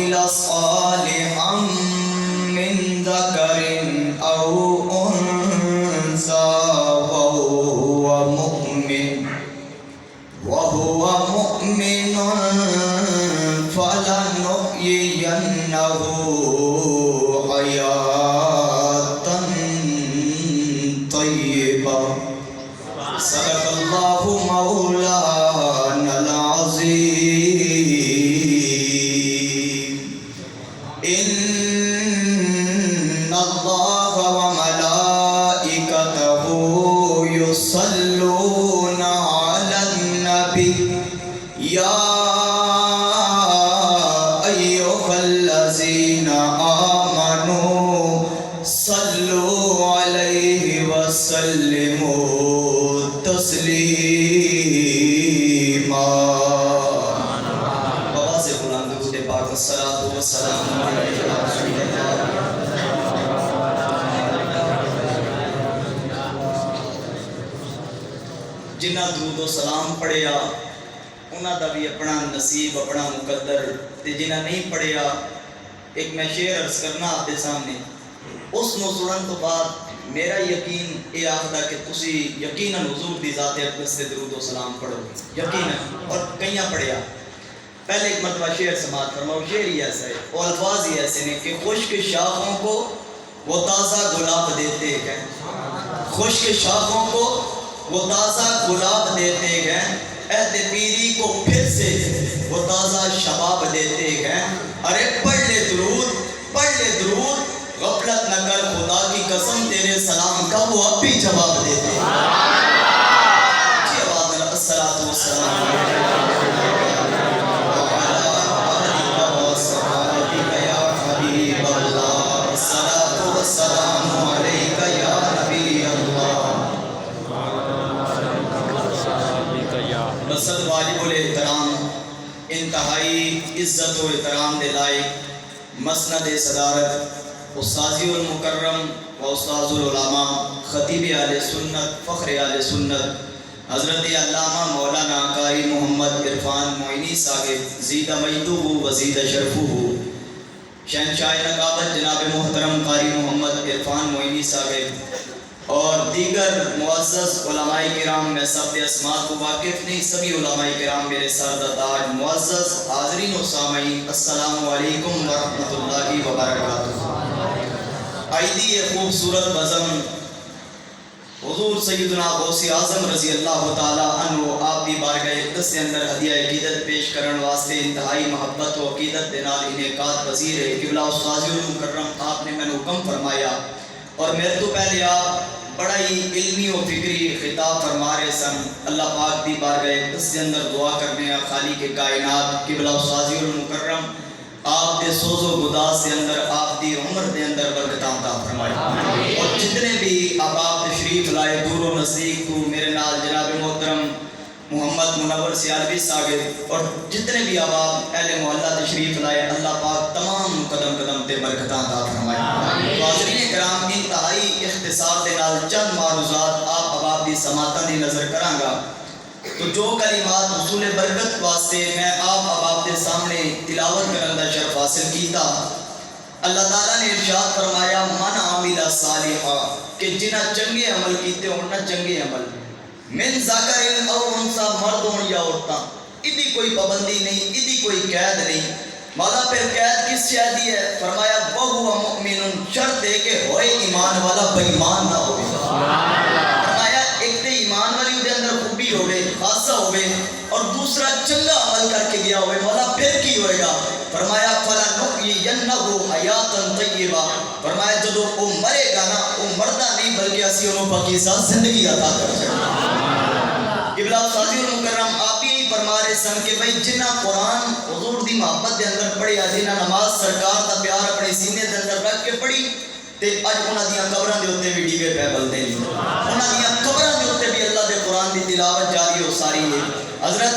عمل صالحا من ذكر أو أنثى وهو مؤمن فلنحيينه حياة طيبة صدق الله مولانا العظيم إن الله وملائكته يصلون على النبي يا أيها الذين آمنوا صلوا عليه وسلموا تسليما بواز بلند درود پاک الصلاۃ والسلام علیہ یا رسول اللہ جنہ درود و سلام پڑھیا انہاں دا بھی اپنا نصیب اپنا مقدر تے جنہ نہیں پڑھیا ایک میں شعر عرض کرنا آپ دے سامنے اس نو سنن تو بعد میرا یقین یہ آخدا کہ تسی یقیناً حضور دی ذات اقدس سے درود و سلام پڑھو یقیناً اور کئیاں پڑھیا پہلے ایک مرتبہ شعر سماعت فرماؤ شعر ہی ایسا ہے اور الفاظ ہی ایسے ہیں کہ خشک شاخوں کو وہ تازہ گلاب دیتے ہیں خشک شاخوں کو وہ تازہ گلاب دیتے ہیں عہد پیری کو پھر سے وہ تازہ شباب دیتے ہیں ارے پڑھ لے درود غفلت نہ کر خدا کی قسم تیرے سلام کا وہ اب بھی جواب دیتے ہیں جی آواز الصلاۃ والسلام مسد واجب الاحترام انتہائی عزت و احترام دے لائق مسند صدارت استاذی المکرم و استاذ العلماء خطیب اہل سنت فخر اہل سنت حضرت علامہ مولانا قاری محمد عرفان معینی صاحب زید مجدہ و زید شرفہ شہنشاہ نقابت جناب محترم قاری محمد عرفان معینی صاحب اور دیگر معزز علماء کرام میں سب اسماء کو واقف نہیں سبھی علماء کرام میرے سردار معزز حاضرین و سامعین السلام علیکم ورحمۃ اللہ وبرکاتہ عیدی خوبصورت بزم حضور سیدنا غوث اعظم رضی اللہ تعالی عنہ آپ دی بارگاہ اقدس کے اندر ہدیہ عقیدت پیش کرن واسطے انتہائی محبت و عقیدت دے نال انعقاد پذیر ہے قبلہ استاذ المکرم آپ نے میں حکم فرمایا اور میرے تو پہلے آپ بڑا ہی علمی و فکری خطاب فرما رہے سن اللہ پاک دی بارگاہ اقدس کے اندر دعا کرنے ہیں خالق کائنات قبلہ استاذ المکرم آپ دے سوز و گداز سے اندر آپ دی عمر دے اندر برکتاں عطا فرمائے اور جتنے بھی احباب تشریف لائے دور و نزدیک تو میرے نال جناب محترم محمد منور سیالوی صاحب اور جتنے بھی احباب اہل محلہ تشریف لائے اللہ پاک تمام قدم قدم تے برکتاں عطا فرمائے حاضرین کرام انتہائی اختصار دے نال چند معروضات آپ احباب دی سماعتاں دی نظر کراں گا تو جو کلمات حصول برکت واسطے میں آپ احباب دے سامنے تلاوت کرن دا شرف حاصل کیتا اللہ تعالیٰ نے ارشاد فرمایا من عامل صالحا کہ جنہ چنگے عمل کیتے ہونا چنگے عمل من ذکر او انثى مرد ہون یا عورتاں ادھی کوئی پابندی نہیں ادھی کوئی قید نہیں مولا پھر قید کس شے دی ہے فرمایا وہو مؤمن شرط ہے کہ ہوئے ایمان والا بے ایمان نہ ہوئے فرمایا ایک تے ایمان والی دے اندر خوبی ہوئے خاصہ ہوئے اور دوسرا چنگا عمل کر کے گیا ہوئے مولا پھر کی ہوئے گا فرمایا فَلَنُحْيِيَنَّهُ حَيَاةً طَيِّبَةً فرمایا جدو وہ مرے گا نا وہ مردہ نہیں بلکہ اسی انہوں پاکیزہ زندگی عطا کر سکتا قبلہ استاذی المکرم آپ ہی فرما رہے سن کہ بھئی جنہ قرآن حضور دی محبت دے اندر پڑھی جنہ نماز سرکار دا پیار اپنے سینے دے اندر رکھ کے پڑھی تے اج انہاں دیاں قبراں دے اوتے بھی ڈیگے پہ بلدے نہیں انہاں دیاں قبراں دے اوتے بھی اللہ دے قرآن دی تلاوت جاری ہو ساری ہے حضرت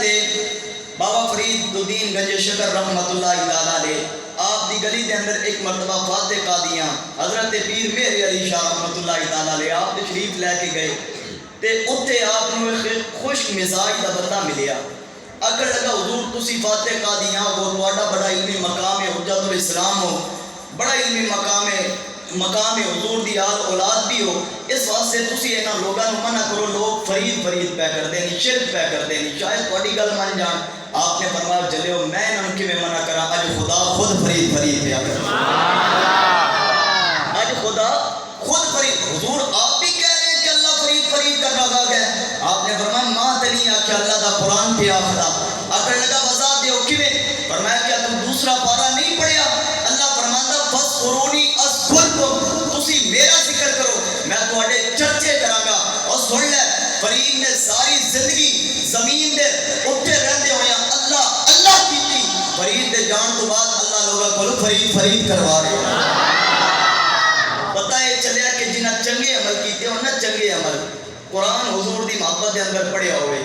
بابا فرید الدین گنج شکر رحمت اللہ تعالیٰ علیہ آپ دی گلی دے اندر ایک مرتبہ فاتح قادیاں حضرت پیر مہر علی شاہ رحمت اللہ تعالیٰ علیہ آپ تشریف لے کے گئے تے اتھے آپ نے خوش مزاج دا بندہ ملیا اگر لگا حضور تسی فاتح قادیاں وہ تواڈا بڑا علمی مقام ہے حجت السلام ہو، بڑا علمی مقام حضور دی آل اولاد بھی ہو، اس واسطے تسی انہاں لوگاں نوں منع کرو، لوگ فرید پہ کرتے ہیں، شرک پہ کرتے ہیں، شاید تہاڈی گل من جان۔ آپ نے فرمایا جلیو میں انہاں نوں کیویں منع کراں، اج خدا خود فرید پہ کر، اج خدا خود فرید، حضور آپ بھی کہہ رہے ہیں کہ اللہ فرید کر رہا ہے۔ آپ نے فرمایا ماں تے نہیں آکھیا، اللہ دا قرآن پہ آکھدا، آکھن لگا وضاحت دیو کیویں؟ فرمایا کیا تم دوسرا پارہ نہیں پڑھیا؟ اللہ فرماندا فذکرونی اذکرکم، تسی میرا ذکر کرو میں تہاڈے چرچے کراں گا۔ اور سن لے، فرید نے ساری زندگی زمین دے اٹھے رہندے ہویا اللہ اللہ کیتی، فرید دے جان تو بعد اللہ لوگاں کولوں فرید کروا رہے ہیں۔ پتہ یہ چلیا کہ جنہ چنگے عمل کیتے ہو نہ چنگے عمل قرآن حضور دی محبت دے اندر پڑھیا ہوئے،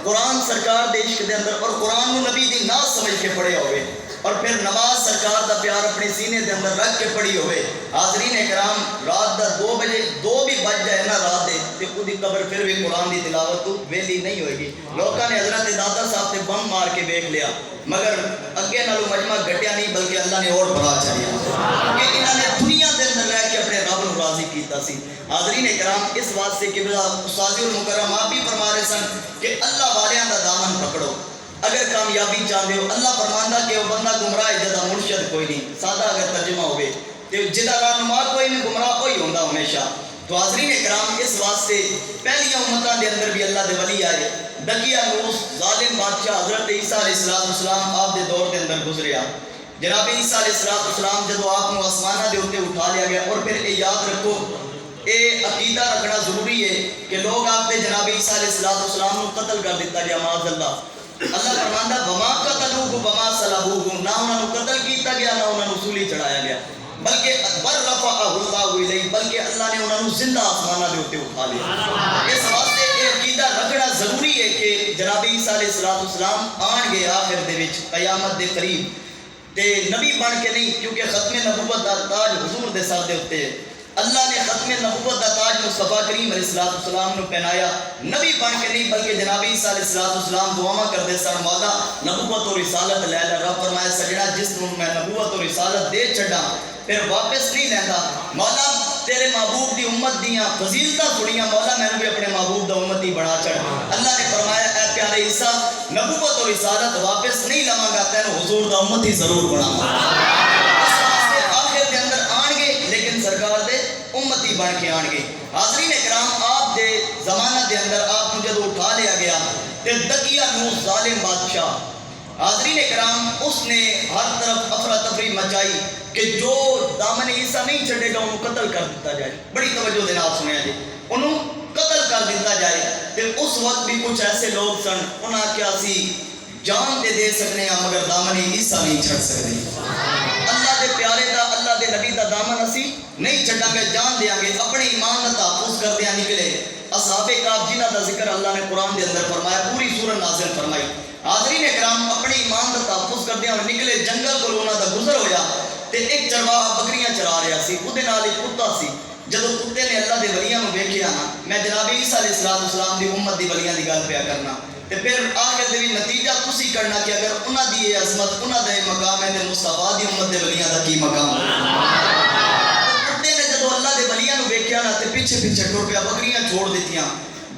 قرآن سرکار دے عشق دے اندر، اور قرآن نو نبی دی ناز سمجھ کے پڑھیا ہوئے، اور پھر نماز سرکار دا پیار اپنے سینے دے اندر رکھ کے پڑھی ہوئے۔ حاضرین اکرام، رات دا 2 بجے 2 بھی بج جائے نا رات دے تے اودی قبر پھر بھی قرآن دی تلاوت تو ویلی نہیں ہوئے گی۔ لوکاں نے حضرت دادا صاحب تے بم مار کے دیکھ لیا، مگر اگے نالوں مجمع گھٹیا نہیں بلکہ اللہ نے اور بڑھا چڑھیا کہ انہاں نے دنیا دے اندر رہ کے اپنے رب نوں راضی کیتا سی۔ حاضرین اکرام، اس واسطے کہ استاذ المکرم آپ بھی فرما رہے سن کہ اللہ والیاں دا دامن پکڑو اگر کامیابی چاہتے ہو۔ اللہ فرماندا کہ وہ بندہ گمراہ ہے جدا مرشد کوئی نہیں، سادہ اگر ترجمہ ہوئے تو جدا رہنما کوئی نہیں، گمراہ کوئی ہوندا ہمیشہ۔ تو حاضرین اکرام، اس واسطے پہلی امتاں دے اندر بھی اللہ دے ولی آئے، دقیانوس ظالم بادشاہ حضرت عیسیٰ علیہ السلام آپ دے دور دے اندر گزریا۔ جناب عیسیٰ علیہ السلام جدو آپ کو آسمانہ دے اوتے اٹھا لیا گیا، اور پھر یہ یاد رکھو اے عقیدہ رکھنا ضروری ہے کہ لوگ آپ دے جناب عیسیٰ علیہ السلام نو قتل کر دیتا گیا معاذ اللہ۔ اللہ فرماندا وما قتلوہ وما صلبوہ، نہ انہاں نو قتل کیتا گیا نہ انہاں نو سولی چڑھایا گیا، بلکہ رفعہ اللہ الیہ، بلکہ اللہ نے انہاں نو زندہ آسمانہ دے اوتے اٹھا لیا۔ اس واسطے یہ عقیدہ رکھنا ضروری ہے کہ جناب عیسیٰ علیہ السلام آن گے آخر دے وچ قیامت دے قریب تے نبی بن کے نہیں، کیونکہ ختم نبوت دا تاج حضور دے سر دے اوتے ہے۔ اللہ نے ختم نبوت دا تاج مصطفیٰ کریم علیہ السلام نو پہنایا، نبی بن کے نہیں بلکہ جناب عیسیٰ علیہ السلام دعاواں کرتے سن مولا نبوت اور رسالت لے لے۔ رب فرمایا سجنا جس نو میں نبوت اور رسالت دے چھڈا پھر واپس نہیں لیندا، مولا تیرے محبوب دی امت دیاں فضیلتاں سنیاں، مولا میں نے بھی اپنے محبوب دا امتی بنا چھڑ۔ اللہ نے فرمایا اے پیارے عیسیٰ نبوت اور رسالت واپس نہیں لواں گا، تینوں حضور دا امتی ضرور بناواں گا۔ اس واسطے آخر دے اندر آن گے لیکن سرکار دے امتی بن کے آن گے۔ حاضرین اکرام، آپ دے زمانہ دے اندر آپ کو جدو اٹھا لیا گیا تے دقیانوس ظالم بادشاہ، حاضرین اکرام، اس نے ہر طرف افراتفری مچائی کہ جو دامن عیسیٰ نہیں چھڑے گا انہوں قتل کر دیتا جائے۔ بڑی توجہ دے نال سنیا جی، انہوں قتل کر دیتا جائے۔ تے اس وقت بھی کچھ ایسے لوگ سن، انہاں کیا سی جان دے سکنے ہیں مگر دامن عیسیٰ نہیں چھڑ سکتے۔ اللہ دے پیارے دا، اللہ دے نبی دا دامن اسی نہیں چھڑاں گے، جان دیاں گے، اپنے ایمان دا تحفظ کر دیاں نکلے۔ اصحاب کہف جنہ دا ذکر اللہ نے قرآن دے اندر فرمایا، پوری سورہ نازل فرمائی۔ حاضرین اکرام، اپنے ایمان دا تحفظ کر دیاں نکلے، جنگل کو انہاں دا گزر ہویا تے ایک چرواہا بکریاں چرا رہا سی، اودے نال ایک کتا سی۔ جدو کتے نے اللہ دے ولیاں نوں ویکھیا نا، میں جناب عیسیٰ علیہ السلام دی امت دی ولیاں دی گل پیا کرنا تے پھر آخر دے بھی نتیجہ تسی کرنا کہ اگر انہاں دی یہ عظمت، انہاں دا یہ مقام ہے تے مصطفیٰ دی امت دے ولیاں دا کی مقام ہے۔ کتے نے جدو اللہ دے ولیاں نوں ویکھیا نا تے پیچھے پیچھے ٹر پیا، بکریاں چھوڑ دتیاں۔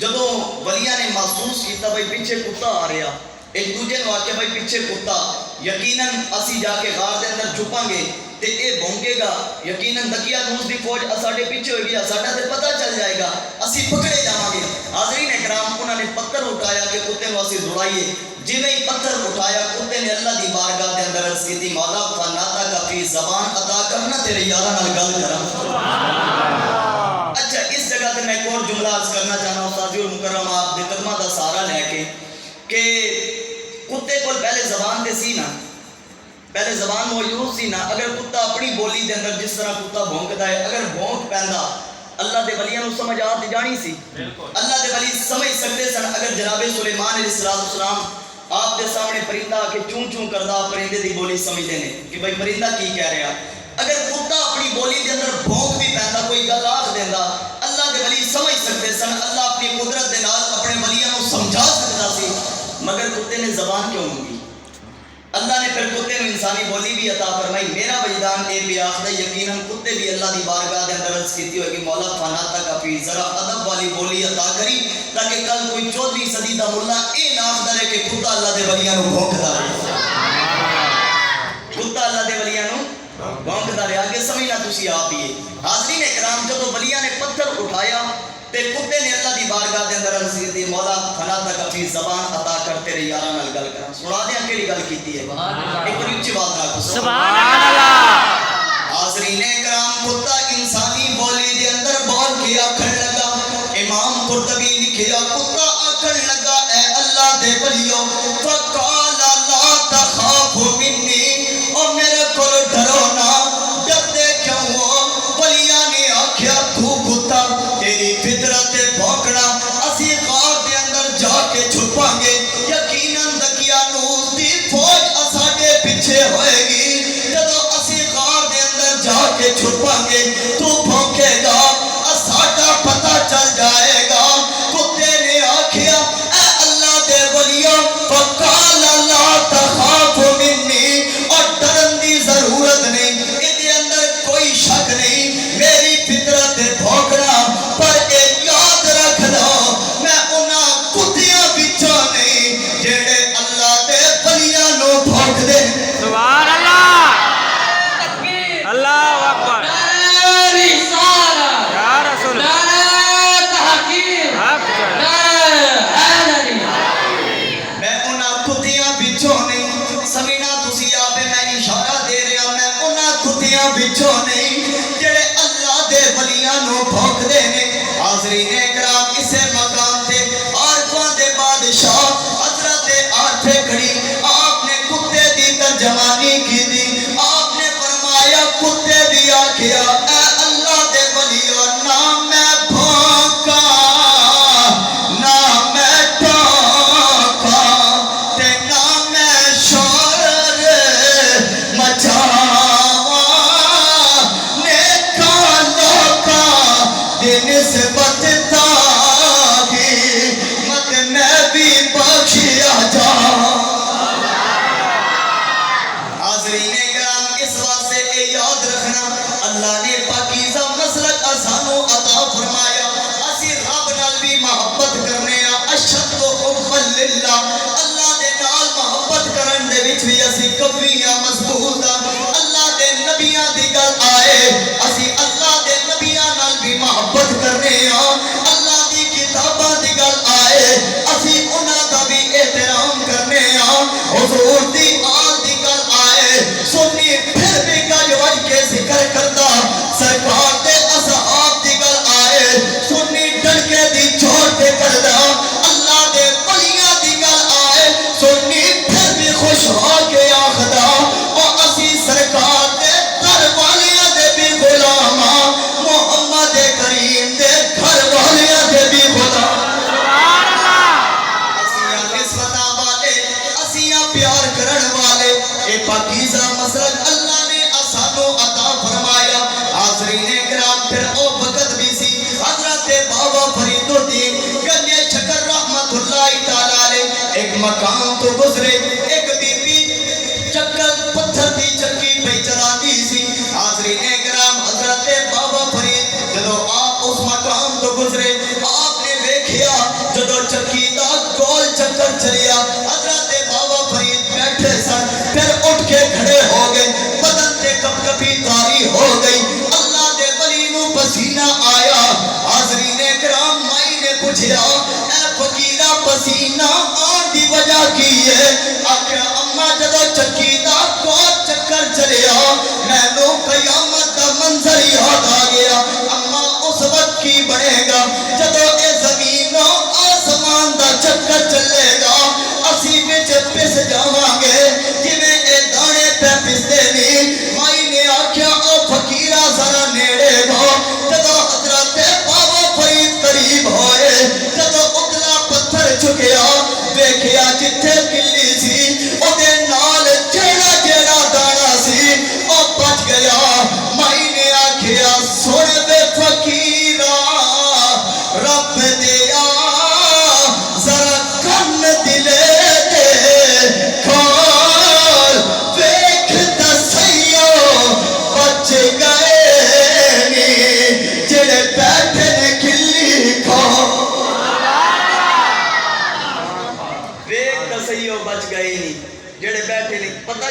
جدو ولیاں نے محسوس کیتا بھائی پیچھے کتا آ رہا، ایک دوجے نوں آکھیا بھائی پیچھے کتا، یقیناً اسی جا کے غار دے اندر چھپاں گے تے اے بھونکے گا، یقیناً دقیانوس دی فوج ساڈے پیچھے ہوئے گی، ساڈا تے پتہ چل جائے گا، اسی پکڑے جاواں گے۔ حاضرین اکرام، انہوں نے پتھر اٹھایا کہ کتے نوں اسی دوڑائیے۔ جویں ہی پتھر اٹھایا، کتے نے اللہ دی بارگاہ دے اندر عرض کیتی، مولا فناتا کا فی زبان عطا کرنا، تیرے یاراں نال گل کراں۔ اچھا، اس جگہ تے میں ایک اور جملہ عرض کرنا چاہنا استاد المکرم آپ دے قدماں دا سہارا لے کے کہ کتے کول پہلے زبان تے سی نا، پہلے زبان موجود سی نا، اگر کتا اپنی بولی دے اندر جس طرح کتا بھونکدا ہے، اگر بھونک پیندا اللہ دے ولیاں نوں سمجھ آ تے جانی سی، اللہ دے ولی سمجھ سکتے سن۔ اگر جناب سلیمان علیہ السلام آپ دے سامنے پرندہ آ کے چوں چوں کردا، پرندے دی بولی سمجھدے نے کہ بھائی پرندہ کی کہہ رہا۔ اگر کتا اپنی بولی دے اندر بھونک بھی پیندا، کوئی گل آکھ دیندا، اللہ دے ولی سمجھ سکتے سن۔ اللہ اپنی قدرت دے نال اپنے ولیاں نوں سمجھا سکدا سی، مگر کتے نے زبان کیوں منگی؟ اللہ نے پھر کتے نوں انسانی بولی بھی عطا فرمائی۔ میرا جان اے بھی آخر یقیناً کتے بھی اللہ دی بارگاہ دے اندر عرض کیتی ہوئے کہ مولا فناتا کا فی ذرا ادب والی بولی عطا کری تاکہ کل کوئی 14ویں صدی دا ملا اے نہ آخدا رہے کہ کتا اللہ دے ولیاں نو بھونکدا رہے، کتا اللہ دے ولیاں نو بھونکدا رہے۔ آگے سمجھنا تسی آپ ہی حاضرین اکرام، جب ولیاں نے پتھر اٹھایا تے کتے نے اللہ دی بارگاہ دے اندر عرض کی مولا فناتا کا فی زبان عطا کر تیرے یاراں نال گل کراں۔ سنا دیاں کیڑی گل کیتی ہے، ایک بڑی اونچی آواز نال سبحان اللہ۔ حاضرین اکرام، کتا انسانی بولی دے اندر بول کے آکھن لگا، امام قرطبی لکھیا کتا آکھن لگا اے اللہ دے ولیو فقال لا تخافوا منی، او میرے کول ڈرو نہ، ڈردے کیوں ہو؟ ولیاں نے آکھیا تو کتا تیری فطرت بھونکنا، اسی غار دے اندر جا کے چھپاں گے، یقیناً دقیانوس دی فوج اساڈے پیچھے ہوئے گی، جدو اسی غار دے اندر جا کے چھپاں گے تو بھونکے گا، اساڈا پتہ چل جائے گا۔ کتے نے آکھیا اے اللہ دے ولیو فقال لا تخافوا منی، اور ڈرن دی ضرورت نہیں، ادھے اندر کوئی شک نہیں، میری فطرت بھونکنا، پر اے یاد رکھ لو میں انہاں کتیاں بچوں نہیں جیڑے اللہ دے ولیاں نو بھونک دے۔ سبحان اللہ، اللہ اکبر، یا رسول میں انہاں کتیاں بچوں نہیں، سمجھنا تسی آپ میں اشارہ دے رہا، میں انہاں کتیاں بچوں نہیں جڑے اللہ دے ولیاں نو بھونک دے نے۔ حاضرین اکرام، اسے مقام تے عارفاں دے بادشاہ حضرت عارف کھڑی، آپ نے کتے دی ترجمانی کی دی، آپ نے فرمایا کتے بھی آکھیا اے اللہ دے ولیو نہ میں بھونکا نہ میں ٹوکا تے نہ میں شور مچاواں، نیکاں لوکاں دی نسبت تاہی مت میں بھی بخشیا جاواں۔ حاضرین اکرام، اس واسطے اے یاد رکھنا اللہ نے پاکیزہ مسلک اسانو عطا فرمایا، اسی رب نال بھی محبت کرنے اشد حب للہ، اللہ دے نال محبت کرن دے وچ بھی اسی قویاں مضبوط اللہ دے نبیاں دی گل آئے اسی اللہ دے نبیاں نال بھی محبت کرنے اللہ دی کتاباں دی گل آئے اسی انہاں دا بھی احترام کرنے حضور دی آل دی گل آئے سنی پھر بھی گج وج کے ذکر کردا، سرکار دے اصحاب دی گل آئے سنی ڈنکے دی چھوڑ کے کردا، اللہ دے ولیاں دی گل آئے سنی پھر بھی خوش ہو کے آخدا، اور اسی سرکار دے در والیاں دے بھی غلاماں، محمد کریم دے گھر والیاں دے بھی غلام۔ اسیاں نسبتاں والے، اسیاں پیار کرن والے، اے پاکیزہ مسلک اللہ نے اسانو عطا فرمایا۔ حاضرین اکرام، پھر او وقت بھی سی حضرت بابا فرید الدین گنج شکر رحمت اللہ تعالی علیہ ایک مقام تو گزرے، ایک بی بی چکر پتھر دی چکی پہ چلاتی سی۔ حاضرین اکرام، حضرت بابا فرید جدو آپ اس مقام تو گزرے، آپ نے دیکھیا جدو چکی دا گول چکر چلیا، حضرت بابا فرید بیٹھے سن، پھر اٹھ کے کھڑے ہو گئے، بدن تے کپ کپی تاری ہو گئی، اللہ دے ولی نو پسینہ آیا۔ حاضرین اکرام، مائی نے پوچھیا اے فقیرہ پسینہ آن دی وجہ کی ہے؟ آخر اماں جدو چکی دا گول چکر چلیا میں نو قیامت دا منظر یاد آ گیا۔ اماں اس وقت کی بنے گا جدو اے زمین و آسمان دا چکر چلے گا، اسی وچ پس جاواں گے جویں اے دانے پہ پسدے نہیں۔ مائی نے آکھیا او فقیرہ ذرا نیڑے گو، جدو حضرت بابا فرید قریب ہوئے، جدو اتنا پتھر چکیا دیکھیا جتھے کلی سی او دے نال جیڑا جیڑا دانا سی او بچ گیا۔ مائی نے آکھیا سن بے فقیرہ رب دیا ذرا کن دلے دے کھول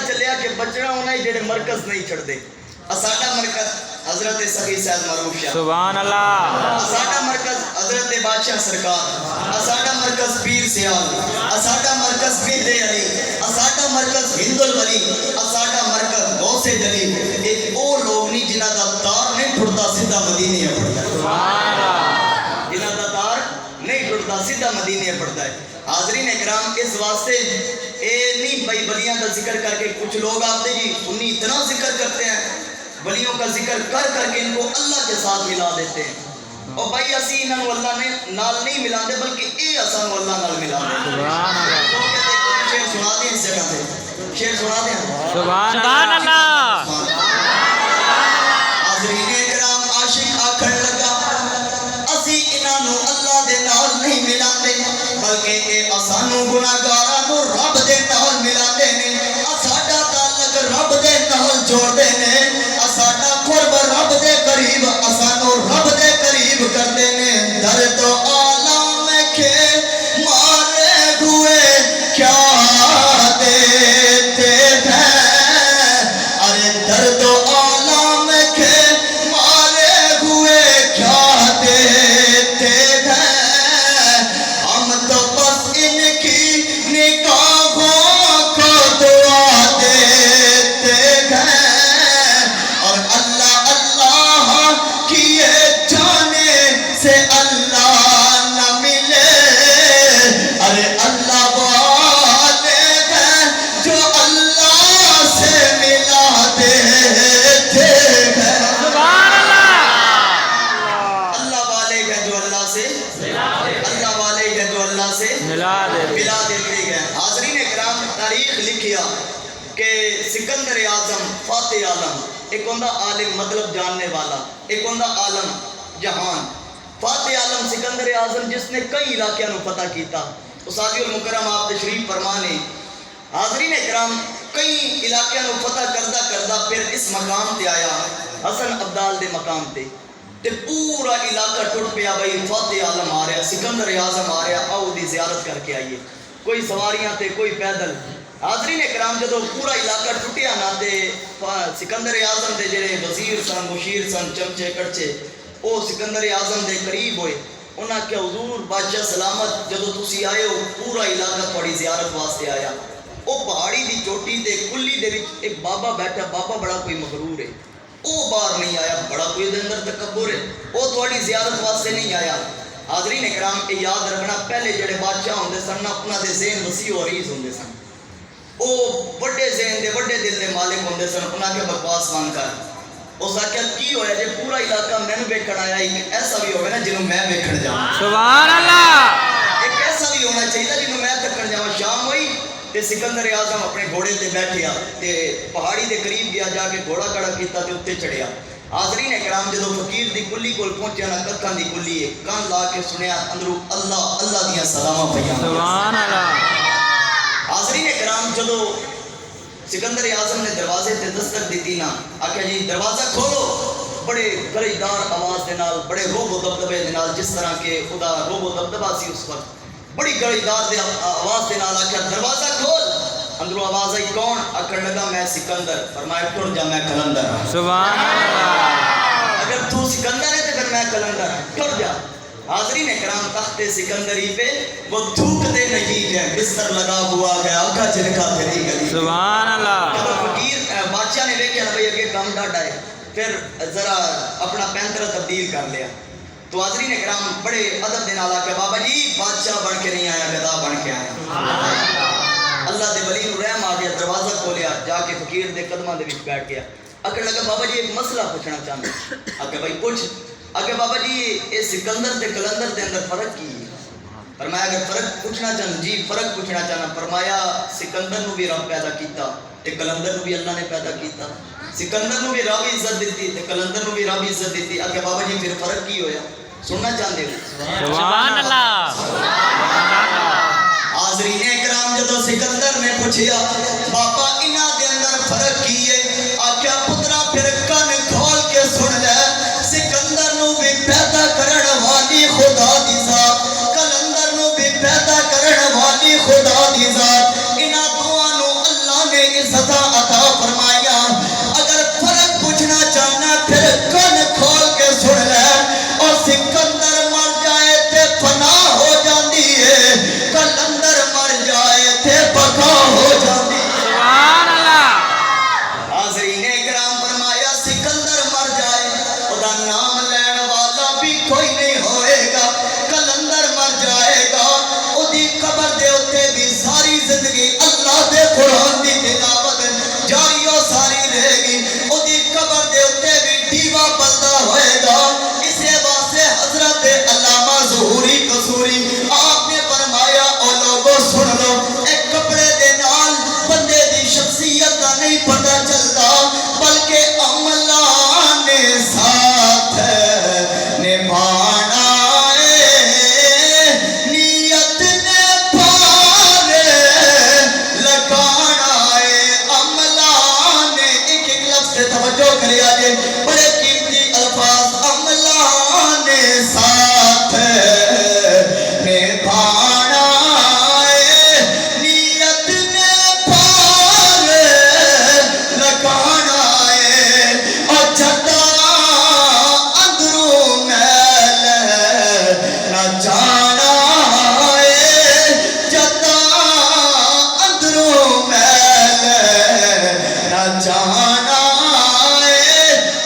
چلیا کہ بچنا ہونا ہی جڑے مرکز نہیں چھڑتے. ساڈا مرکز حضرت سخی صاحب معروف شاہ, سبحان اللہ. ساڈا مرکز حضرت بادشاہ سرکار, ساڈا مرکز پیر سیال, ساڈا مرکز بند علی, ساڈا مرکز ہند الولی, ساڈا مرکز غوث جلی. ایک وہ لوگ نہیں جنہ دا تار نہیں ٹھڑتا سیدھا مدینے پڑتا ہے. سبحان اللہ. جنہ دا تار نہیں ٹھڑتا سیدھا مدینے پڑتا ہے. حاضرین اکرام, اس واسطے اے نہیں بھائی ولیاں کا ذکر کر کے کچھ لوگ آتے جی سنی اتنا ذکر کرتے ہیں, ولیوں کا ذکر کر کر کے ان کو اللہ کے ساتھ ملا دیتے ہیں. اور بھائی اسی انہوں اللہ نے نال نہیں ملا دے بلکہ اے اساں اللہ نال ملا دے. سبحان اللہ. شعر سنا دیں اس جگہ پہ, شعر سنا دیں. سبحان اللہ. حاضرین اکرام, عاشق آکھن لگا اسی انہوں اللہ دے نال نہیں ملا دے بلکہ اے اسانو گناہگاراں نو رب دے نال ملا دے نے. ساڈا تعلق رب دے نال جوڑ دے نے, ساڈا قرب رب دے قریب, اسانو رب دے قریب کر دے نے. درد و عالم کے مارے ہوئے کیا دیتے ہیں, ارے درد و عالم کے مارے ہوئے کیا دیتے ہیں, ہم تو بس ان کی نگاہوں کو دعا دیتے ہیں, اور اللہ اللہ کیے جانے سے اللہ نہ ملے. ارے اللہ والے ہیں جو اللہ سے ملا دیتے ہیں. سبحان اللہ. اللہ والے ہیں جو اللہ سے, اللہ والے ہیں جو اللہ سے ملا دے. ملا دیتے ہیں. حاضرین اکرام, تاریخ لکھیا کہ سکندر اعظم فاتح عالم, ایک ہوندا عالم مطلب جاننے والا, ایک ہوندا عالم جہان. فاتح عالم سکندر اعظم جس نے کئی علاقوں کو فتح کیتا. استادی المکرم آپ تشریف فرمانے. حاضرین اکرام, کئی علاقوں کو فتح کردہ کردہ پھر اس مقام تے آیا, حسن عبدال دے مقام تے پورا علاقہ ٹوٹ پیا. بھائی فاتح عالم آ رہا, سکندر اعظم آ رہا, آؤ دی زیارت کر کے آئیے. کوئی سواریاں تے کوئی پیدل. حاضرین اکرام, جدو پورا علاقہ ٹوٹیا نہ تے سکندر اعظم دے جڑے وزیر سن, مشیر سن, چمچے کڑچے, او سکندر اعظم دے قریب ہوئے. انہاں کہ حضور بادشاہ سلامت, جدو تسی آئے ہو پورا علاقہ تھوڑی زیارت واسطے آیا. او پہاڑی دی چوٹی تے کلی دے وچ ایک بابا بیٹھا, بابا بڑا کوئی مغرور ہے, او باہر نہیں آیا, بڑا کوئی دے اندر تکبر ہے, او تھوڑی زیارت واسطے نہیں آیا. حاضرین اکرام, یہ یاد رکھنا پہلے جڑے بادشاہ ہوندے سن اپنا دے ذہن وسیع و عریض ہوندے سن, او بڑے ذہن دے بڑے دل دے مالک ہوندے سن. انہاں کے بکواس مان کر اس آخیا کی ہویا جے پورا علاقہ مینوں ویکھن آیا, ایک ایسا بھی ہوگا نا جنوں میں ویکھن جاواں. سبحان اللہ. ایک ایسا بھی ہونا چاہیے جنوں میں تکن جاواں. شام ہوئی تے سکندر اعظم اپنے گھوڑے تے بیٹھیا تے پہاڑی دے قریب گیا, جا کے گھوڑا کھڑا کیتا تے اوتے چڑھیا. حاضرین اکرام, جدو فقیر دی کلی کول پہنچیا نا, ککھاں دی کلی ہے, کان لا کے سنیا اندروں اللہ اللہ دیاں سلاماں پیاں. سبحان اللہ. حاضرین اکرام, جدو سکندر اعظم نے دروازے تے دستک دیتی نا, آکھیا جی دروازہ کھولو. بڑے گرجدار آواز دے نال, بڑے روب و دبدبے دے نال, جس طرح کہ خدا روب و دبدبا سی اس وقت, بڑی گرجدار دے آواز دے نال آکھیا دروازہ کھول. اندروں آواز آئی کون؟ آکھن لگا میں سکندر. فرمایا ٹر جا, میں کلندر ہوں. سبحان اللہ. اگر تو سکندر ہے تو پھر میں کلندر ہوں, ٹر جا. حاضرین اکرام, تخت سکندری پہ وہ تھوکتے نہیں ہیں, بستر لگا ہوا ہے, آنکھا جھلکا تیری گلی. سبحان اللہ. جب فقیر بادشاہ نے دیکھا بھائی اگے کام ڈاڈا ہے, پھر ذرا اپنا پینترا تبدیل کر لیا. تو حاضرین اکرام, بڑے ادب دے نال آکھیا بابا جی بادشاہ بن کے نہیں آیا, گدا بن کے آیا. اللہ دے ولی نو رحم آ گیا, دروازہ کھولیا, جا کے فقیر دے قدماں دے وچ بیٹھ گیا. آکھن لگا بابا جی ایک مسئلہ پوچھنا چاہتا. آکھیا بھائی پوچھ. آکھیا بابا جی اے سکندر تے کلندر دے اندر فرق کی ہے؟ فرمایا اگر فرق پوچھنا چاہنا, جی فرق پوچھنا چاہنا. فرمایا سکندر نو بھی رب پیدا کیتا تے کلندر نو بھی اللہ نے پیدا کیتا. سکندر نو بھی رب عزت دیتی تے کلندر نو بھی رب عزت دیتی. آکھیا بابا جی پھر فرق کی ہویا, سننا چاہتے ہو؟ سبحان اللہ. حاضرین اکرام, جدو سکندر نے پوچھیا بابا انہاں دے اندر فرق کی ہے, آکھیا پترا پھر کن کھول کے سن لے. سکندر نو بھی پیدا کرن والی خدا دی ذات, کلندر نو بھی پیدا کرن والی خدا دی ذات, انہاں دوواں نو اللہ نے عزت سزا عطا فرمائیا. اگر فرق پوچھنا چاہنا پھر کن کھول کے سن لے. اور سکندر مر جائے تے فنا ہو جاندی ہے, کلندر مر جائے تے بقا ہو جاندی ہے. سبحان اللہ. حاضرین کرام فرمایا سکندر مر جائے خدا نام لین والا بھی کوئی نہیں ہوئے گا. کلندر مر جائے گا اودی قبر دے اوتے بھی ساری زندگی اللہ دے قرآن دی تلاوت جاری و ساری رہے گی. اودی قبر دے اوتے بھی دیوا بلدا ہوئے گا. اسے واسطے حضرت علامہ ظہوری قصوری آپ نے فرمایا او لوگو سن لو, ایک کپڑے دے نال بندے دی شخصیت کا نہیں پتہ چلتا بلکہ عملان ساتھ نبھانا ہے, نیت نے پار لگانا ہے. عملان ایک ایک لفظ سے توجہ کرے آجے, بڑے قیمتی الفاظ. عملان ساتھ نبھانا ہے, نیت نے پار لگانا ہے. اور جدا اندروں میل نہ جانا ہے, جدا اندروں میل نہ جانا ہے.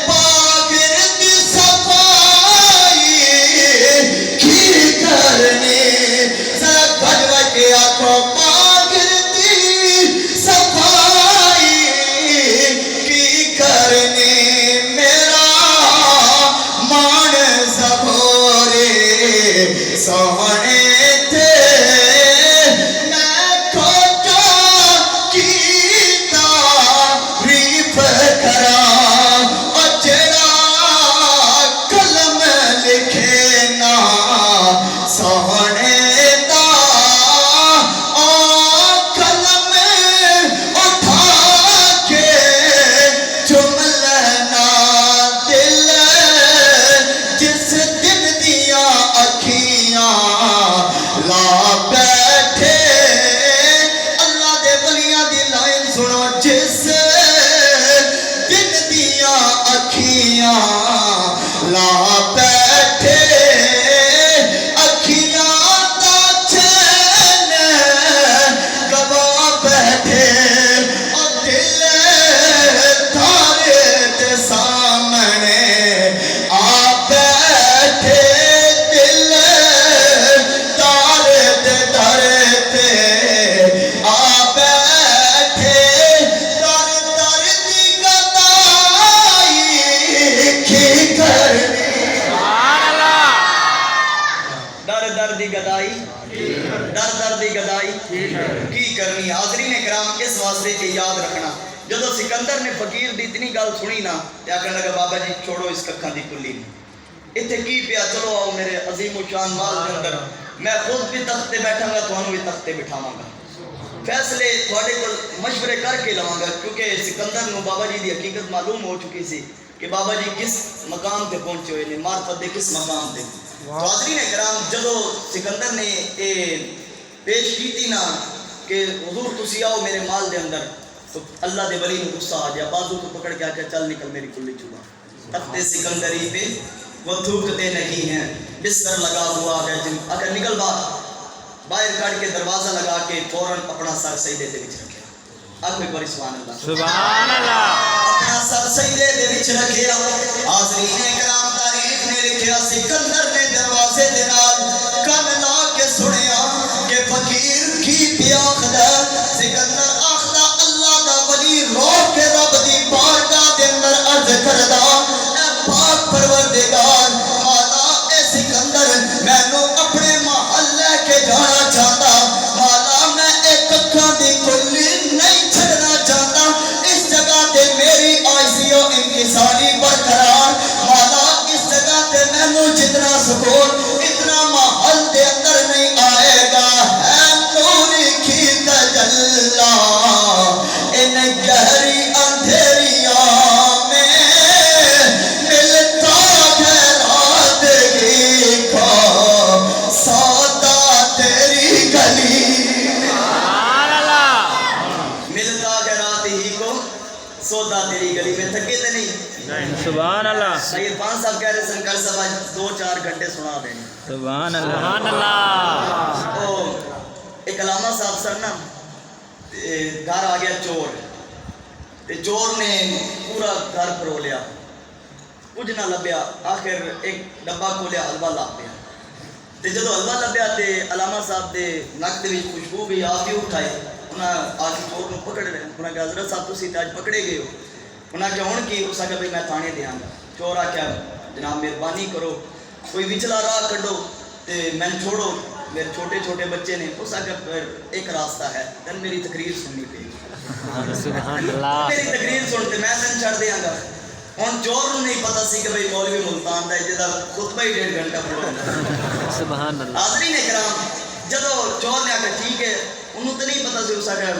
پاگرد صفائی کی کرنی, ذرا گھر بج کے آنکھوں پاگردی صفائی کی کرنی. میرا مان زبورے سونے تھے, میں کھوٹا کی تعریف کراں. اور جڑا قلم لکھے نا سونے دا, اور قلم اٹھا کے جملنا دل, جس دن دیا اکھیاں لا بیٹھے. اللہ دے ولیاں دی لائن سنو, جس دن دیا اکھیاں لا بیٹھے, اکھیاں دا چین گوا بیٹھے. اور دل تارے دے سامنے آ بیٹھے, دل تارے دے در تے آ بیٹھے. در در دی گدائی کی کرنی, سبحان اللہ. در در دی گدائی, در در دی گدائی کی کرنی. حاضرین کرام اس واسطے کہ یاد رکھنا جدو سکندر نے فقیر دی اتنی گل سنی نا تے آکھن لگا بابا جی چھوڑو اس ککھاں دی کلی نہیں, اتنے کی پیا, چلو آؤ میرے عظیم و شان مال کے اندر, میں خود بھی تخت تے بیٹھاں گا, تھانوں بھی تخت تے بٹھاواں گا. فیصلے تھوڑے کول مشورے کر کے لواں گا, کیونکہ سکندر نو بابا جی دی حقیقت معلوم ہو چکی سی کہ بابا جی کس مقام تے پہنچے ہوئے نے, معرفت دے کس مقام تے. تو حاضرین کرام جدو سکندر نے پیش کیتی نا کہ حضور تسی آؤ میرے مال دے اندر, تو اللہ دے ولی نو غصہ آ گیا, بازو کو پکڑ کے آ کے چل نکل میری کلی چوبا. تخت سکندری پہ وہ تھوکتے نہیں ہیں, بستر لگا ہوا ہے جن, اگر نکل باہر کاٹ کے دروازہ لگا کے فوراً اپنا سر سجدے دے وچ رکھیا. آکھو ایک بار سبحان اللہ. سبحان اللہ. اپنا سر سجدے دے وچ رکھیا. حاضرین کرام تاریخ نے لکھیا سکندر نے دروازے دے نال کن لا کے سنیا کہ فقیر کی پیا آخدا. سکندر آخدا اللہ دا ولی رو کے رب دی بارگاہ دے اندر عرض کردا, اے پاک پروردگار مولا, اے سکندر مینوں اپنے محل لے کے جانا چاہتا. مولا میں ایک اکھاں دی کلی نہیں چھڑنا چاہتا, اس جگہ تے میری عاجزی و انکساری برقرار. مولا اس جگہ تے مینوں جتنا سکون اتنا محل دے اندر نہیں آئے گا. ہے نور کی تجلی ان گہری اندھیریاں میں, ملتا ہے راتگی کو سودا تیری گلی. سبحان اللہ. ملتا ہے رات ہی گلی میں تھکے تے نہیں؟ سبحان اللہ سید پان صاحب کہہ رہے سن کل صبح 2-4 گھنٹے سنا دیں. سبحان اللہ سبحان اللہ. او ایک علامہ صاحب سن نا گھر آ گیا چور تے چور نے پورا گھر پرو لیا, کچھ نہ لبیا, آخر ایک ڈبا کھولیا, حلوہ لب پیا. تے جدو حلوہ لبیا تے علامہ صاحب دے نک دے وچ خوشبو گئی, آپ بھی اٹھائے. انہاں آ کے چور نو پکڑ رہے, انہاں کہا حضرت صاحب تسی تے اج پکڑے گئے ہو. انہاں کہا ہن کی؟ اس آخیا بھئی میں تھانے دیاں گا. چور آخیا جناب مہربانی کرو کوئی وچلا راہ کڈو تے میں چھوڑو, میرے چھوٹے چھوٹے بچے نے. اس آخیا ایک راستہ ہے, تن میری تقریر سننی پے گی. سبحان اللہ. میری تقریر سن تے میں تن چھڑ دیاں گا. ہن چور نو نہیں پتہ سی کہ بھئی مولوی ملتان دا جدا خطبہ ہی 1.5 گھنٹہ پڑھاوندا. سبحان اللہ. حاضرین کرام, جدو چور نے آخیا ٹھیک ہے, انہوں تو نہیں پتا سی. اس آخیا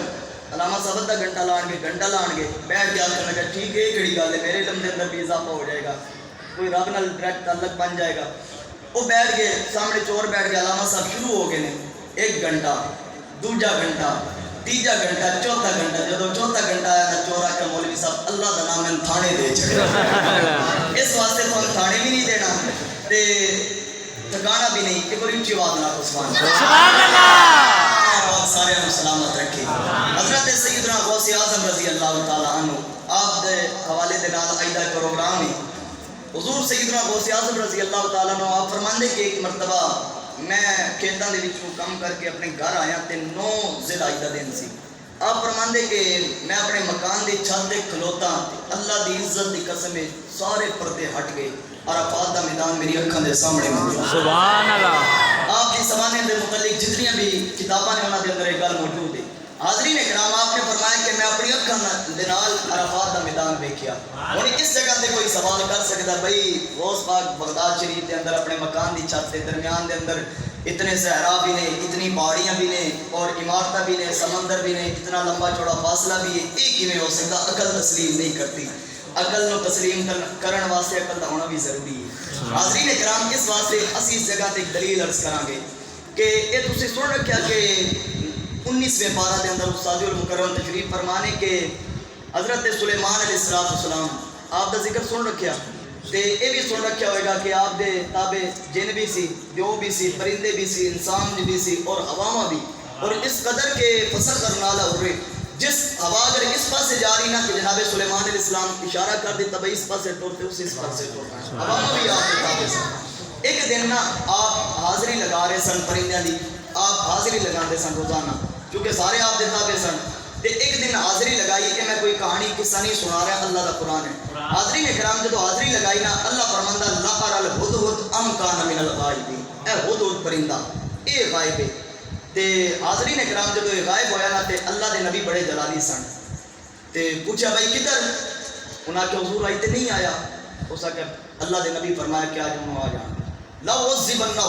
علامہ صاحب آدھا گھنٹہ لان گے. بیٹھ گیا تو کہا ٹھیک ہے, کہڑی گل ہے, میرے علم دے اندر بھی اضافہ ہو جائے گا, کوئی رب نال ڈائریکٹ تعلق بن جائے گا. وہ بیٹھ گئے, سامنے چور بیٹھ گیا. علامہ صاحب شروع ہو گئے نے. 1 گھنٹہ, دوجا گھنٹہ, تیجا گھنٹہ, چوتھا گھنٹہ. جدو چوتھا گھنٹہ آیا تو چور آخیا مولوی صاحب اللہ دا نام میں تھانے دے چھڑیا, اس واسطے تو ہم تھانے بھی نہیں دینا تے ٹھکانا بھی نہیں. ایک بار اونچی آواز نہ سبحان اللہ. سارے ہم سلامت رکھے. حضرت سیدنا غوث اعظم رضی اللہ تعالی عنہ, آپ دے حوالے دے نال آئیدہ پروگرام ہے. حضور سیدنا غوث اعظم رضی اللہ تعالی عنہ آپ فرماندے کہ ایک مرتبہ میں کھیتاں دے وچوں کم کر کے اپنے گھر آیا تے 9 ذی الحجہ دن سی. آپ فرماندے کہ میں اپنے مکان دی چھت تے کھلوتا, اللہ دی عزت دی قسم سارے پردے ہٹ گئے, عرفات دا میدان میری اکھاں دے سامنے موجود. سبحان اللہ. آپ کی زمانے دے متعلق جتنی بھی کتاباں نے انہاں دے اندر ایک گل موجود ہے. حاضرین کرام, آپ نے فرمایا کہ میں اپنی اکھاں دے نال عرفات دا میدان ویکھیا. ہن اس جگہ تے کوئی سوال کر سکدا بھئی غوث پاک بغداد شریف دے اندر اپنے مکان دی چھت دے درمیان دے اندر اتنے صحرا بھی نے, اتنی پہاڑیاں بھی نے, اور عمارتیں بھی نے, سمندر بھی نے, اتنا لمبا چوڑا فاصلہ بھی ہے, یہ کیویں ہو سکتا؟ عقل تسلیم نہیں کرتی. عقل نو تسلیم کرن واسطے عقل دا ہونا بھی ضروری ہے. حاضرین کرام, اس واسطے اسی اس جگہ تے ایک دلیل عرض کران گے کہ یہ تسی سن رکھیا کہ 19ویں پارہ دے اندر استاد المکرم تشریف فرمانے کہ حضرت سلیمان علیہ السلام آپ دا ذکر سن رکھیا تے یہ بھی سن رکھیا ہوئے گا کہ آپ دے تابع جن بھی سی, دیو بھی سی, پرندے بھی سی, انسان بھی سی اور عوامہ بھی. اور اس قدر کے فسق کرنالا ہو رہے, جس ہوا اگر اس پاس سے جا رہی نا کہ جناب سلیمان علیہ السلام اشارہ کر دیتا بھئی اس پاس سے ٹورتے, اس پاس سے ٹورتا. عوامہ بھی آپ کے تابع سن. ایک دن نا آپ حاضری لگا رہے سن پرندیاں دی, آپ حاضری لگا دے سن روزانہ, کیونکہ سارے آپ دے تابع سن. تے ایک دن حاضری لگائی کہ میں کوئی کہانی قصہ نہیں سنا رہا, اللہ دا قرآن ہے. حاضری نے کرام جدو حاضری لگائی نا, اللہ فرماندا لقر الہدہد ام کان من الغائبین, اے ہدہد پرندہ اے غائب ہے. تے حاضری نے کرام جدو یہ غائب ہویا نا تے اللہ دے نبی بڑے جلالی سن. تے پوچھا بھائی کدھر؟ انہاں کہ حضور آئی تے نہیں آیا. اس کہ اللہ دے نبی فرمایا کہ آج انہوں آ جانا. لو عذبنہ,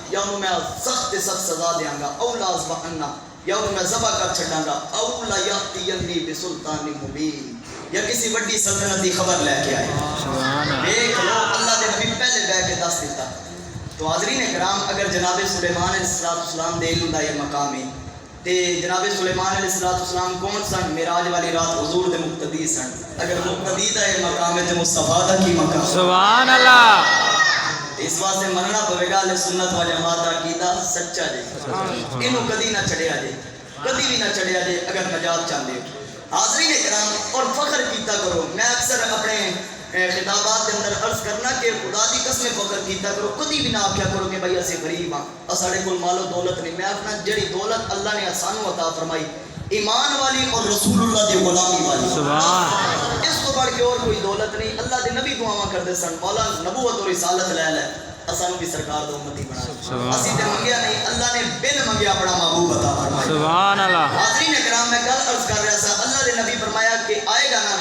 یا انہوں میں سخت سخت سزا دیاں گا, او لازبعنہ, یا انہوں میں ذبح کر چھڑاں گا, او لیاتینی بسلطان مبین, یا کسی بڑی سلطنت کی خبر لے کے آئے. دیکھ لو اللہ دے نبی پہلے بیٹھ کے دس دیتا. تو حاضرین کرام, اگر جناب سلیمان علیہ السلام دے علم دا یہ مقام ہے تے جناب سلیمان علیہ السلام کون سن؟ معراج والی رات حضور دے مقتدی سن. اگر مقتدی دا یہ مقام ہے تے مصطفیٰ دا کی مقام؟ سبحان اللہ. اس واسطے مننا پوے گا اہل سنت و جماعت دا عقیدہ سچا جے, اینو کدی نہ چھڑیا جے, کدی بھی نہ چھڑیا جے اگر نجات چاہندے ہو. حاضرین کرام, اور فخر کیتا کرو. میں اکثر اپنے خطابات کے اندر عرض کرنا کہ خدا دی قسم فخر کیتا کرو, کدی بھی نہ آکھیا کرو کہ بھائی اسی غریب ہاں, ساڈے کول مال و دولت نہیں. میں اپنا جڑی دولت اللہ نے سانو عطا فرمائی ایمان والی اور رسول اللہ دی غلامی والی, سبحان, اس کو بڑھ کے اور کوئی دولت نہیں. اللہ دے نبی دعاواں کردے سن, مولا نبوت اور رسالت لے لے, اسانو بھی سرکار دا امتی بنا. اسی تے منگیا نہیں, اللہ نے بن منگیا اپنا محبوب عطا فرمایا. سبحان اللہ. حاضرین کرام, میں کل عرض کر رہا تھا, اللہ دے نبی فرمایا کہ آئے گا نا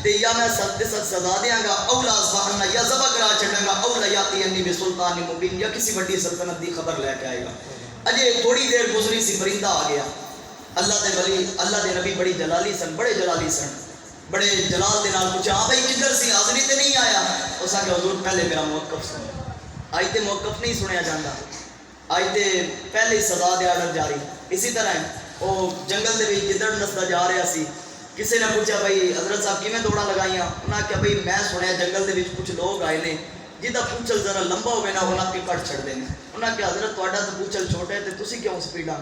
تے یا میں سخت سخت سزا دیاں گا, او لازبعنہ, یا ذبح کرا چھڈاں گا, او لیاتینی بسلطان مبین, یا کسی بڑی سلطنت دی خبر لے کے آئے گا. اجے تھوڑی دیر گزری سی, پرندہ آ گیا. اللہ دے ولی, اللہ دے نبی بڑی جلالی سن, بڑے جلالی سن, بڑے جلال دے نال پوچھا, ہاں بھائی کدھر سی, حاضری تے نہیں آیا؟ اس کہ حضور پہلے میرا موقف سنو. آج تے موقف نہیں سنیا جاتا, آج تے پہلے ہی سزا دے آرڈر جاری. اسی طرح وہ جنگل دے وچ گدڑ نسدا جا رہا سی, کسی نے پوچھا بھائی حضرت صاحب کیویں دوڑاں لگائیاں؟ انہاں کہا بھائی میں سنیا جنگل دے وچ کچھ لوگ آئے نے جہاں پوچھل ذرا لمبا ہوگا نا انہاں کے کٹ چھڑ دینے. انہاں کہا حضرت تہاڈا تو پوچھل چھوٹا ہے تے تسی کیوں سپیڈاں؟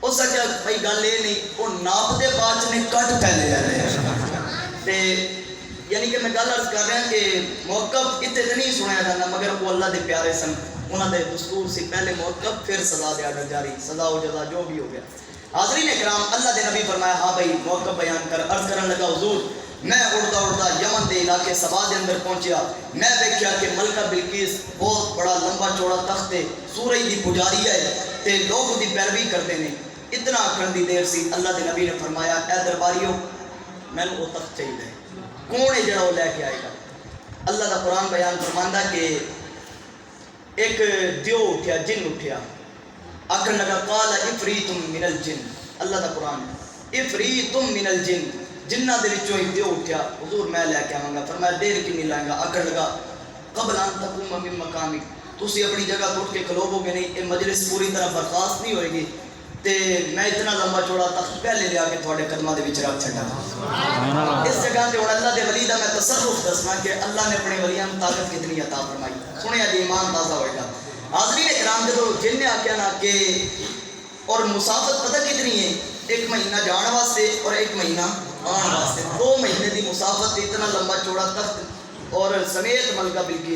اس آخیا بھائی گل یہ نہیں وہ ناپ دے بعد نے کٹ پھیلے رہے ہیں. تے یعنی کہ میں گل عرض کر رہا کہ موقف اتنے تو نہیں سنیا جاتا مگر وہ اللہ دے پیارے سن. انہاں دے دستور سی پہلے موقف پھر سزا دے آڈر جاری سزا و جزا جو بھی ہو گیا. حاضرین اکرام اللہ دے نبی فرمایا ہاں بھائی موقف بیان کر. عرض کرن لگا حضور میں اڑتا اڑتا یمن دے علاقے سبا دے اندر پہنچیا. میں دیکھیا کہ ملکہ بلقیس بہت بڑا لمبا چوڑا تخت ہے سورج دی پجاری ہے تے لوگ دی پیروی کرتے ہیں. اتنا آکھن دی دیر سی اللہ دے نبی نے فرمایا اے درباریو میں وہ تخت چاہیے کون ہے جڑا وہ لے کے آئے گا؟ اللہ دا قرآن بیان فرماندا کہ ایک دیو اٹھیا جن اٹھیا آکھن لگا قال افریت من الجن. اللہ دا قرآن افریت من الجن جنہ دے وچوں ایک دیو اٹھیا حضور میں لے کے آواں گا. فرمایا دیر کتنی لائیں گا؟ آکھن لگا قبل ان تقوم من مقامک تسی اپنی جگہ تو اٹھ کے کھلوو گے نہیں. یہ مجلس پوری طرح برخاست نہیں ہوئے گی تے میں اتنا لمبا چوڑا تخت پہلے لیا کے تھوڑے قدماں دے وچ رکھ چھڈا. اس جگہ تے ہن اللہ دے ولی دا میں تصرف دسنا کہ اللہ نے اپنے ولیاں نوں طاقت کتنی عطا فرمائی. سنیا جی ایمان تازہ ہوئے گا. حاضرین اکرام جدو جن نے آکھیا نا کہ اور مسافت پتہ کتنی ہے؟ 1 مہینہ جان واسطے اور 1 مہینہ آن واسطے. 2 مہینے دی مسافت اتنا لمبا چوڑا تخت اور سمیت ملکہ بلقیس